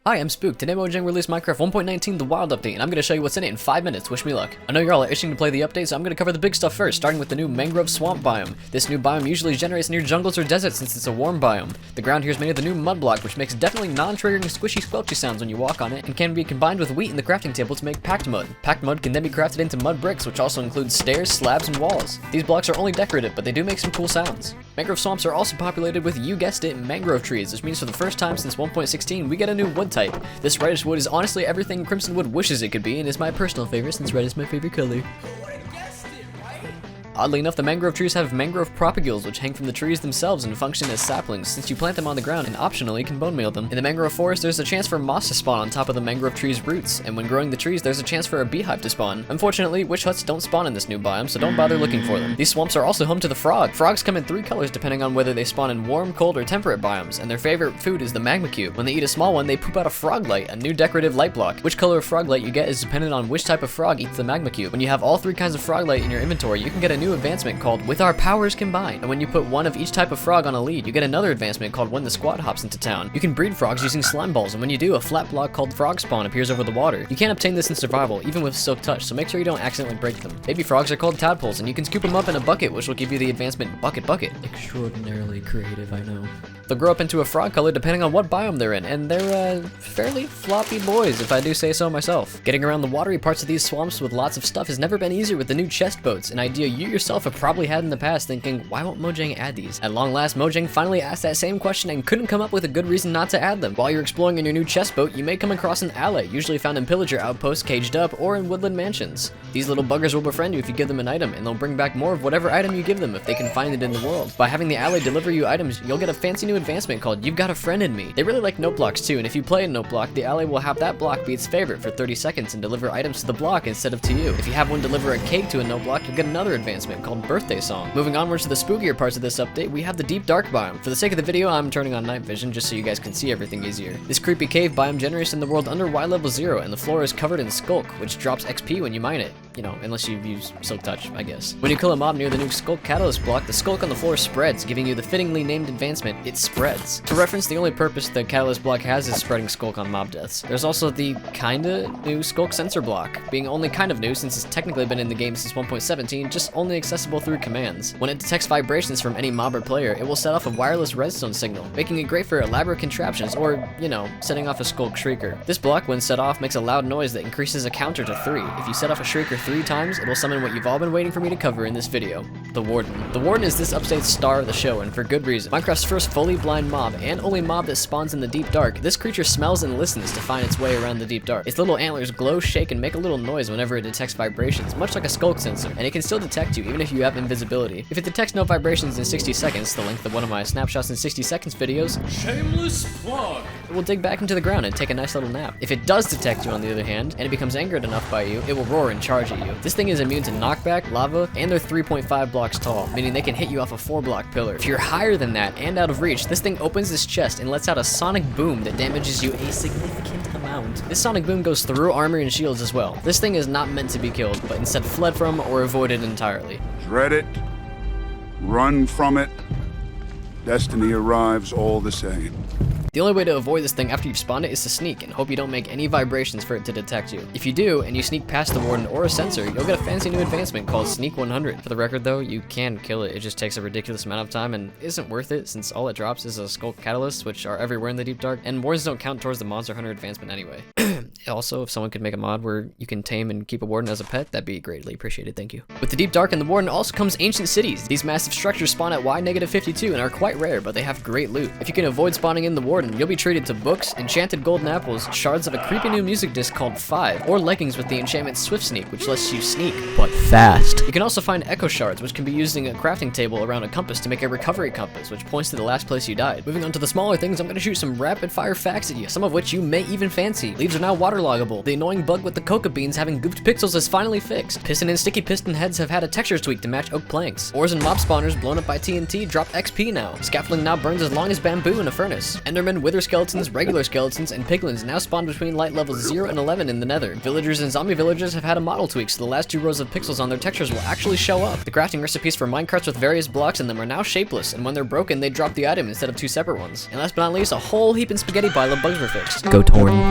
Hi, I'm Spook. Today Mojang released Minecraft 1.19 The Wild Update, and I'm going to show you what's in it in 5 minutes. Wish me luck. I know you're all itching to play the update, so I'm going to cover the big stuff first, starting with the new Mangrove Swamp biome. This new biome usually generates near jungles or deserts since it's a warm biome. The ground here is made of the new mud block, which makes definitely non-triggering squishy squelchy sounds when you walk on it, and can be combined with wheat in the crafting table to make packed mud. Packed mud can then be crafted into mud bricks, which also includes stairs, slabs, and walls. These blocks are only decorative, but they do make some cool sounds. Mangrove swamps are also populated with, you guessed it, mangrove trees, which means for the first time since 1.16 we get a new wood type. This reddish wood is honestly everything Crimson Wood wishes it could be, and is my personal favorite since red is my favorite color. Oddly enough, the mangrove trees have mangrove propagules, which hang from the trees themselves and function as saplings, since you plant them on the ground and optionally can bone meal them. In the mangrove forest, there's a chance for moss to spawn on top of the mangrove tree's roots, and when growing the trees, there's a chance for a beehive to spawn. Unfortunately, witch huts don't spawn in this new biome, so don't bother looking for them. These swamps are also home to the frog. Frogs come in 3 colors depending on whether they spawn in warm, cold, or temperate biomes, and their favorite food is the magma cube. When they eat a small one, they poop out a frog light, a new decorative light block. Which color of frog light you get is dependent on which type of frog eats the magma cube. When you have all 3 kinds of frog light in your inventory, you can get a new advancement called With Our Powers Combined, and when you put one of each type of frog on a lead, you get another advancement called When the Squad Hops into Town. You can breed frogs using slime balls, and when you do, a flat block called Frog Spawn appears over the water. You can't obtain this in survival, even with Silk Touch, so make sure you don't accidentally break them. Baby frogs are called Tadpoles, and you can scoop them up in a bucket, which will give you the advancement Bucket Bucket. Extraordinarily creative, I know. They'll grow up into a frog color depending on what biome they're in, and they're fairly floppy boys, if I do say so myself. Getting around the watery parts of these swamps with lots of stuff has never been easier with the new chest boats, an idea you yourself have probably had in the past, thinking, why won't Mojang add these? At long last, Mojang finally asked that same question and couldn't come up with a good reason not to add them. While you're exploring in your new chest boat, you may come across an allay, usually found in pillager outposts caged up or in woodland mansions. These little buggers will befriend you if you give them an item, and they'll bring back more of whatever item you give them if they can find it in the world. By having the allay deliver you items, you'll get a fancy new advancement called You've Got a Friend in Me. They really like note blocks too, and if you play a note block, the allay will have that block be its favorite for 30 seconds and deliver items to the block instead of to you. If you have one deliver a cake to a note block, you'll get another advancement called Birthday Song. Moving onwards to the spookier parts of this update, we have the deep dark biome. For the sake of the video, I'm turning on night vision just so you guys can see everything easier. This creepy cave biome generates in the world under Y level 0, and the floor is covered in skulk, which drops XP when you mine it. You know, unless you use Silk Touch, I guess. When you kill a mob near the new skulk catalyst block, the skulk on the floor spreads, giving you the fittingly named advancement, It Spreads. For reference, the only purpose the catalyst block has is spreading skulk on mob deaths. There's also the kinda new skulk sensor block, being only kind of new since it's technically been in the game since 1.17, just only accessible through commands. When it detects vibrations from any mob or player, it will set off a wireless redstone signal, making it great for elaborate contraptions or, you know, setting off a skulk shrieker. This block, when set off, makes a loud noise that increases a counter to 3. If you set off a shrieker 3 times, it'll summon what you've all been waiting for me to cover in this video, the Warden. The Warden is this update's star of the show, and for good reason. Minecraft's first fully blind mob, and only mob that spawns in the deep dark, this creature smells and listens to find its way around the deep dark. Its little antlers glow, shake, and make a little noise whenever it detects vibrations, much like a skulk sensor, and it can still detect you even if you have invisibility. If it detects no vibrations in 60 seconds, the length of one of my snapshots in 60 seconds videos, shameless plug, it will dig back into the ground and take a nice little nap. If it does detect you on the other hand, and it becomes angered enough by you, it will roar and charge at you. This thing is immune to knockback, lava, and they're 3.5 blocks tall, meaning they can hit you off a 4-block pillar. If you're higher than that and out of reach, this thing opens its chest and lets out a sonic boom that damages you a significant amount. This sonic boom goes through armor and shields as well. This thing is not meant to be killed, but instead fled from or avoided entirely. Dread it, run from it, destiny arrives all the same. The only way to avoid this thing after you've spawned it is to sneak and hope you don't make any vibrations for it to detect you. If you do, and you sneak past the Warden or a sensor, you'll get a fancy new advancement called Sneak 100. For the record though, you can kill it, it just takes a ridiculous amount of time and isn't worth it since all it drops is a skulk catalyst, which are everywhere in the deep dark, and Wardens don't count towards the Monster Hunter advancement anyway. Also, if someone could make a mod where you can tame and keep a Warden as a pet, that'd be greatly appreciated, thank you. With the deep dark and the Warden also comes ancient cities. These massive structures spawn at Y-52 and are quite rare, but they have great loot. If you can avoid spawning in the Warden, you'll be treated to books, enchanted golden apples, shards of a creepy new music disc called 5, or leggings with the enchantment Swift Sneak, which lets you sneak, but fast. You can also find echo shards, which can be used in a crafting table around a compass to make a recovery compass, which points to the last place you died. Moving on to the smaller things, I'm going to shoot some rapid fire facts at you, some of which you may even fancy. Leaves are now waterloggable. The annoying bug with the coca beans having goofed pixels is finally fixed. Piston and sticky piston heads have had a texture tweak to match oak planks. Ores and mob spawners blown up by TNT drop XP now. Scaffolding now burns as long as bamboo in a furnace. Endermen Endermen, Wither Skeletons, regular skeletons, and piglins now spawn between light levels 0 and 11 in the nether. Villagers and zombie villagers have had a model tweak, so the last 2 rows of pixels on their textures will actually show up. The crafting recipes for minecarts with various blocks in them are now shapeless, and when they're broken, they drop the item instead of 2 separate ones. And last but not least, a whole heaping spaghetti pile of bugs were fixed. Go Torn.